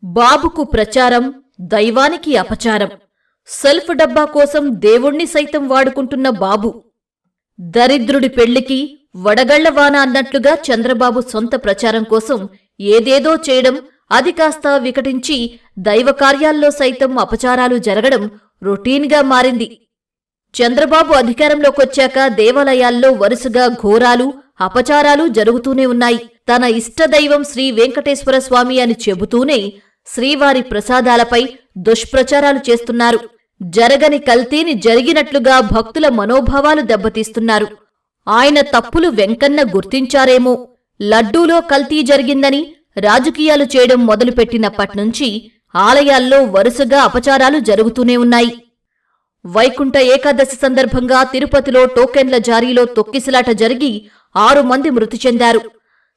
బాబుకు ప్రచారం, దైవానికి అపచారం. సెల్ఫ్ డబ్బా కోసం దేవుణ్ణి సైతం వాడుకుంటున్న బాబు. దరిద్రుడి పెళ్లికి వడగళ్లవాన అన్నట్లుగా చంద్రబాబు సొంత ప్రచారం కోసం ఏదేదో చేయడం, అది కాస్త వికటించి దైవకార్యాల్లో సైతం అపచారాలు జరగడం రొటీన్గా మారింది. చంద్రబాబు అధికారంలోకొచ్చాక దేవాలయాల్లో వరుసగా ఘోరాలు, అపచారాలు జరుగుతూనే ఉన్నాయి. తన ఇష్టదైవం శ్రీ వెంకటేశ్వర స్వామి అని చెబుతూనే శ్రీవారి ప్రసాదాలపై దుష్ప్రచారాలు చేస్తున్నారు. జరగని కల్తీని జరిగినట్లుగా భక్తుల మనోభావాలు దెబ్బతీస్తున్నారు. ఆయన తప్పులు వెంకన్న గుర్తించారేమో. లడ్డూలో కల్తీ జరిగిందని రాజకీయాలు చేయడం మొదలుపెట్టినప్పట్నుంచి ఆలయాల్లో వరుసగా అపచారాలు జరుగుతూనే ఉన్నాయి. వైకుంఠ ఏకాదశి సందర్భంగా తిరుపతిలో టోకెన్ల జారీలో తొక్కిసలాట జరిగి 6 మంది మృతి చెందారు.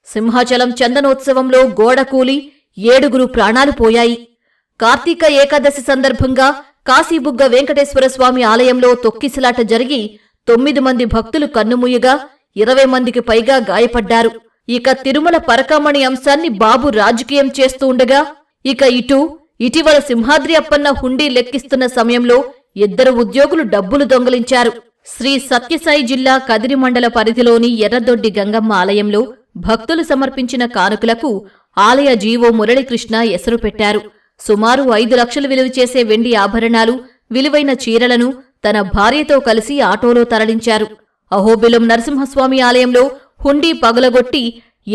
సింహాచలం చందనోత్సవంలో గోడకూలి 7 ప్రాణాలు పోయాయి. కార్తీక ఏకాదశి సందర్భంగా కాశీబుగ్గ వెంకటేశ్వర స్వామి ఆలయంలో తొక్కిసలాట జరిగి 9 మంది భక్తులు కన్నుమూయగా 20 మందికి పైగా గాయపడ్డారు. ఇక తిరుమల పరకామణి అంశాన్ని బాబు రాజకీయం చేస్తూ ఉండగా, ఇక ఇటీవల సింహాద్రి అప్పన్న హుండీ లెక్కిస్తున్న సమయంలో 2 ఉద్యోగులు డబ్బులు దొంగిలించారు. శ్రీ సత్యసాయి జిల్లా కదిరి మండల పరిధిలోని ఎర్రదొడ్డి గంగమ్మ ఆలయంలో భక్తులు సమర్పించిన కానుకలకు ఆలయ జీవో మురళీకృష్ణ ఎసరు పెట్టారు. సుమారు 5 లక్షలు విలువ చేసే వెండి ఆభరణాలు, విలువైన చీరలను తన భార్యతో కలిసి ఆటోలో తరలించారు. అహోబిలం నరసింహస్వామి ఆలయంలో హుండీ పగులగొట్టి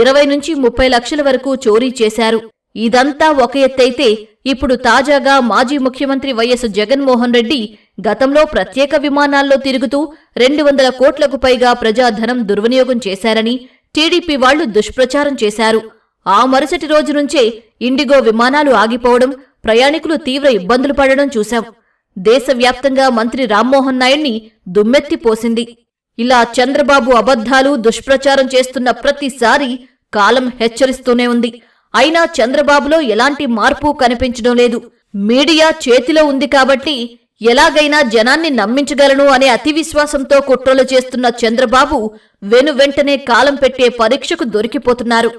20 నుంచి 30 లక్షల వరకు చోరీ చేశారు. ఇదంతా ఒక ఎత్తైతే, ఇప్పుడు తాజాగా మాజీ ముఖ్యమంత్రి వైఎస్ జగన్మోహన్ రెడ్డి గతంలో ప్రత్యేక విమానాల్లో తిరుగుతూ 200 కోట్లకు పైగా ప్రజాధనం దుర్వినియోగం చేశారని టీడీపీ వాళ్లు దుష్ప్రచారం చేశారు. ఆ మరుసటి రోజు నుంచే ఇండిగో విమానాలు ఆగిపోవడం, ప్రయాణికులు తీవ్ర ఇబ్బందులు పడడం చూశాం. దేశవ్యాప్తంగా మంత్రి రామ్మోహన్ నాయుడిని దుమ్మెత్తిపోసింది. ఇలా చంద్రబాబు అబద్ధాలు, దుష్ప్రచారం చేస్తున్న ప్రతిసారి కాలం హెచ్చరిస్తూనే ఉంది. అయినా చంద్రబాబులో ఎలాంటి మార్పు కనిపించడం లేదు. మీడియా చేతిలో ఉంది కాబట్టి ఎలాగైనా జనాన్ని నమ్మించగలను అనే అతి విశ్వాసంతో కుట్రలు చేస్తున్న చంద్రబాబు వెనువెంటనే కాలం పెట్టే పరీక్షకు దొరికిపోతున్నారు.